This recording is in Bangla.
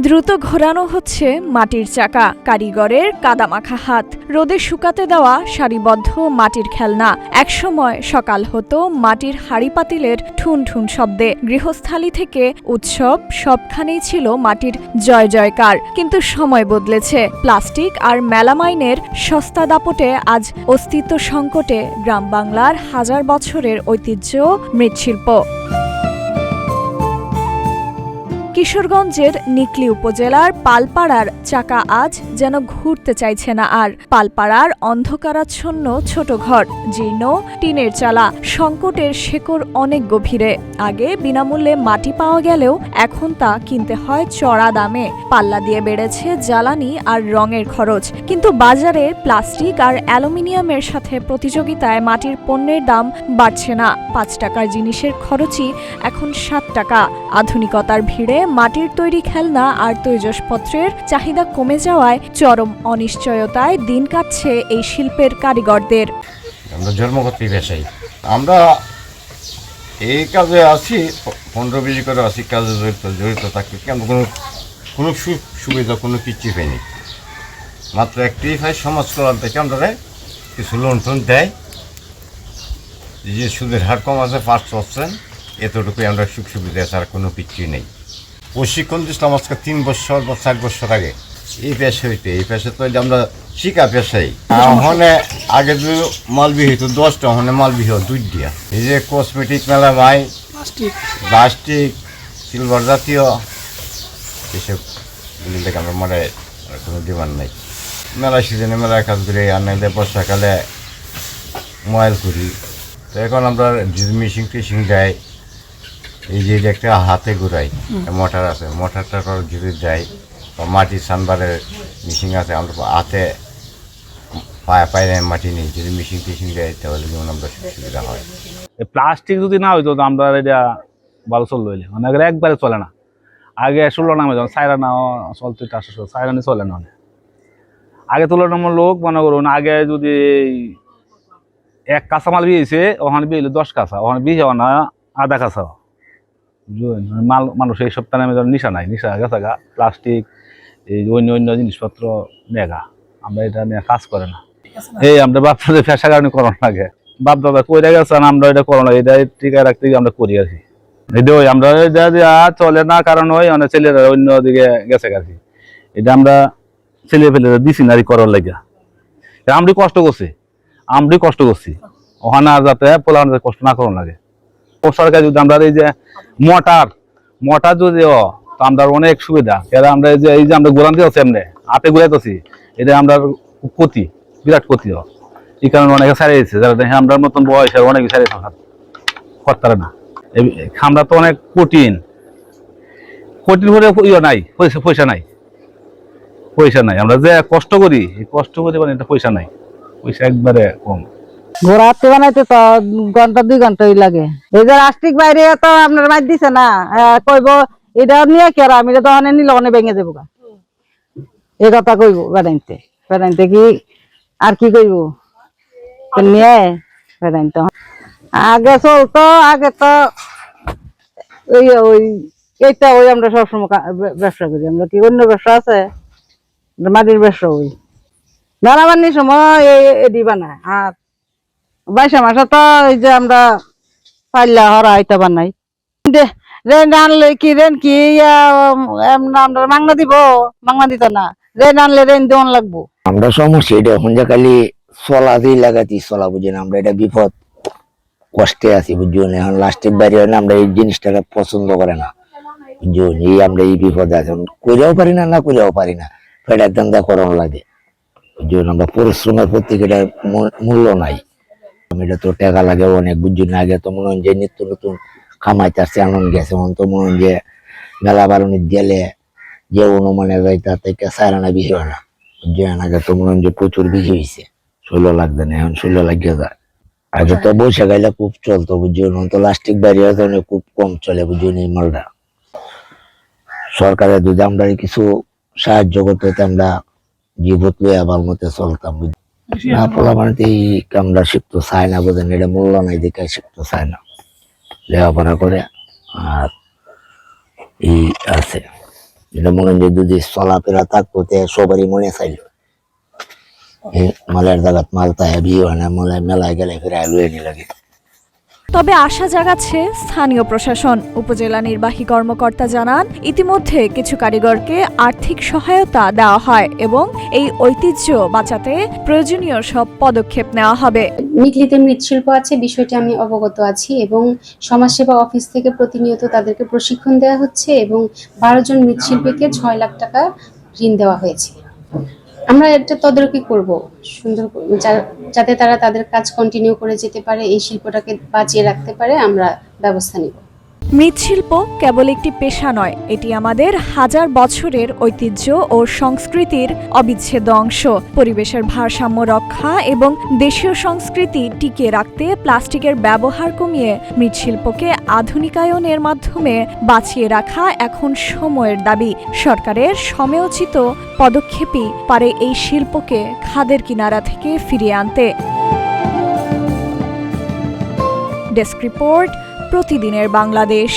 দ্রুত ঘোরানো হচ্ছে মাটির চাকা, কারিগরের কাদামাখা হাত, রোদে শুকাতে দেওয়া সারিবদ্ধ মাটির খেলনা। একসময় সকাল হতো মাটির হাঁড়ি পাতিলের ঠুন ঠুন শব্দে। গৃহস্থালী থেকে উৎসব সবখানেই ছিল মাটির জয় জয়কার। কিন্তু সময় বদলেছে। প্লাস্টিক আর মেলামাইনের সস্তা দাপটে আজ অস্তিত্ব সংকটে গ্রাম বাংলার হাজার বছরের ঐতিহ্য মৃৎশিল্প। কিশোরগঞ্জের নিকলী উপজেলার পালপাড়ার চাকা আজ যেন ঘুরতে চাইছে না আর। পালপাড়ার অন্ধকারাচ্ছন্ন ছোট ঘর, জীর্ণ টিনের চালা, সংকটের শেকড় অনেক গভীরে। আগে বিনামূল্যে মাটি পাওয়া গেলেও এখন তা কিনতে হয় চড়া দামে। পাল্লা দিয়ে বেড়েছে জ্বালানি আর রঙের খরচ। কিন্তু বাজারে প্লাস্টিক আর অ্যালুমিনিয়ামের সাথে প্রতিযোগিতায় মাটির পণ্যের দাম বাড়ছে না। ৫ টাকার জিনিসের খরচই এখন ৭ টাকা। আধুনিকতার ভিড়ে মাটির তৈরি খেলনা আর তৈজসপত্রের চাহিদা কমে যাওয়ায় চরম অনিশ্চয়তায় দিন কাটছে এই শিল্পের কারিগরদের। আমরা জন্মগত পেশাই, আমরা এই কাজে আছি ১৫-২০ করে আছি, কাজে জড়িত থাকি। কেন কোনো সুবিধা কোনো কিছু পাইনি, মাত্র একটি পাই সমাজ কল্যাণ থেকে আমরা কিছু লোন টোন দেয়, যে সুদের হার কম আছে ৫%, এতটুকুই আমরা সুখ সুবিধা আছে, আর কোনো কিছুই নেই। প্রশিক্ষণ দিচ্ছিলাম আজকে ৩ বছর বা ৪ বছর আগে এই পেশা হইতে। এই পেশা তো আমরা শিকা পেশাই। ওখানে আগে যদি মালবি হইতো 10টা, ওখানে মালবি হয় 2 দিয়া। এই যে কসমেটিক মেলামাই, প্লাস্টিক, সিলভার জাতীয় এসব থেকে আমরা মানে কোনো ডিমান্ড নেই। মেলা সিজনে মেলার কাজ করি, আর নাইলে বর্ষাকালে মোবাইল করি। তো এখন আমরা মেশিন টেশিন যাই, এই যে একটা হাতে ঘুরাই মোটর আছে, মোটরটা ঘুরে যাই, বা মাটি সানবারের মেশিন আছে, আমরা হাতে পায়ে মাটি নেই, যদি মেশিন টেশিন দেয় তাহলে যেমন আমরা সুবিধা হয়। প্লাস্টিক যদি না হইতো আমরা এটা ভালো চললো, মানে একবারে চলে না। আগে 16 নামে যখন সাইরানা চলতো, সাইরানি চলে না। আগে তুলনামূলক লোক মনে করুন, আগে যদি এক কাঁচা মাল বিয়েছে, ওখানে বিয়ে 10 কাঁচা, ওখানে বিয়ে হওয়া না আধা কাঁচা মাল। মানুষ এই সপ্তাহে আমি ধর নিশা নাই, নিশা গেছে গা প্লাস্টিক, এই অন্য অন্য জিনিসপত্র নেগা, আমরা এটা নিয়ে কাজ করে না। এই আমরা বাপদাদের পেশা কারণে করোনা লাগে, বাপ দাদা কইরা গেছেন, আমরা এটা করোনা এটা টিকায় রাখতে আমরা করি আছি। এটা ওই আমরা চলে না, কারণ ওই অনেক ছেলেরা অন্য দিকে গেছে গেছি, এটা আমরা ছেলে ফেলে দিছি নারী করার লাগে। আমরি কষ্ট করছি ওখানে, যাতে পোলান কষ্ট না করুন লাগে। সরকার যদি আমরা এই যে মোটর যদি তো আমরা অনেক সুবিধা, আমরা এই যে আমরা গোলান্তি আছি, এমনি হাতে ঘুরাইতেছি, এটা আমরা ক্ষতি, বিরাট ক্ষতি হয়। এই কারণে অনেকে ছাড়িয়েছে, যারা আমরা মতন বয়স আর অনেকে ছাড়িয়েছে করতে না। আমরা তো অনেক কঠিন করে ইয়ে নাই, পয়সা নাই। আমরা যে কষ্ট করি মানে এটা পয়সা নাই, পয়সা একবারে কম। ঘোরাতে বানাইতে তো ঘন্টা 2 ঘন্টাই লাগে। এই যে রাষ্ট্রিক বাইরে তো আপনার মাইর দিছে না, কইব এটা নিয়ে কেরা, আমি এটা তো নিলে অনেক ভেঙে যাবো, এই কথা কইব। বেড়াইতে কি আর কি কইব নিয়ে বেড়াইতে। আগে চলতো, আগে তো এইটা ওই আমরা সবসময় ব্যবসা করি। আমরা কি অন্য ব্যবসা আছে? মাটির ব্যবসা ওই মেলাবানির সময় এডি বানায়। আর 22 মাসে তো এই যে আমরা পাল্লা হরা এটা বানাই। রেন আনলে কি আমরা মাংনা দিব, মাংনা দিত না। রেন আনলে রেন দেওয়ান লাগবো। আমরা সমস্যা এটা এখন যে খালি চলা দিয়ে লাগাচ্ছি, চলা বুঝি না, আমরা এটা বিপদ কষ্টে আছি বুঝুন। এখন লাস্টের বাইরে হয় না, আমরা এই জিনিসটাকে পছন্দ করে না বুঝুন। আমরা এই বিপদে আছি, করেও পারি না করেও পারি না, ফেটার দান্দা করানো লাগে বুঝুন। আমরা পরিশ্রমের প্রতি এটা মূল্য নাই, এটা তো টাকা লাগে অনেক বুঝুন। আগে তো মনে হয় যে নিত্য নতুন কামাইতে আসছে, আনন্দ গেছে। এখন তো মনে হয় যে মেলা বারণিত গেলে যে অনুমানে যায় তার থেকে 4 আনা বেশি হয় না বুঝছেন। আগে তো মনে হয় যে প্রচুর বেশি হয়েছে, 16 লাখ দেন, এখন 16 লাগিয়ে যায়। আগে তো বসে গাইলে খুব চলতো বুঝছেন, তো প্লাস্টিক বাইরে খুব কম চলে বুঝছেন এই মালটা। সরকারের যদি আমরা কিছু সাহায্য করতে, আমরা জীবত লইয়া ভালো মতো চলতাম। না পোলা মানে এই কামটা শিখতে চায় না বোঝেন, এটা মূল্য নাই দেখে শিখতে চায় না, লেখাপড়া করে আর এই আছে এটা মনে হয় যে যদি চলাফেরা থাকতো তে সবারই মনে চাইল মালের জায়গাত মাল তাহে বিয়ে হয় না, মেলায় গেলে ফিরে লুয়ে নি লাগে। তবে আশা জাগাচ্ছে স্থানীয় প্রশাসন। উপজেলা নির্বাহী কর্মকর্তা জানান, ইতিমধ্যে কিছু কারিগরকে আর্থিক সহায়তা দেওয়া হয় এবং এই ঐতিহ্য বাঁচাতে প্রয়োজনীয় সব পদক্ষেপ নেওয়া হবে। নিকলিতে মৃৎশিল্প আছে, বিষয়টি আমি অবগত আছি এবং সমাজসেবা অফিস থেকে প্রতিনিয়ত তাদেরকে প্রশিক্ষণ দেওয়া হচ্ছে এবং 12 জন মৃৎশিল্পীকে 6 লাখ টাকা ঋণ দেওয়া হয়েছে। আমরা এটা তদারকি করব সুন্দর যাতে তারা তাদের কাজ কন্টিনিউ করে যেতে পারে, এই শিল্পটাকে বাঁচিয়ে রাখতে পারে, আমরা ব্যবস্থা নিব। মৃৎশিল্প কেবল একটি পেশা নয়, এটি আমাদের হাজার বছরের ঐতিহ্য ও সংস্কৃতির অবিচ্ছেদ্য অংশ। পরিবেশের ভারসাম্য রক্ষা এবং দেশীয় সংস্কৃতি টিকিয়ে রাখতে প্লাস্টিকের ব্যবহার কমিয়ে মৃৎশিল্পকে আধুনিকায়নের মাধ্যমে বাঁচিয়ে রাখা এখন সময়ের দাবি। সরকারের সময়োচিত পদক্ষেপই পারে এই শিল্পকে খাদের কিনারা থেকে ফিরিয়ে আনতে। ডেস্ক রিপোর্ট, প্রতিদিনের বাংলাদেশ।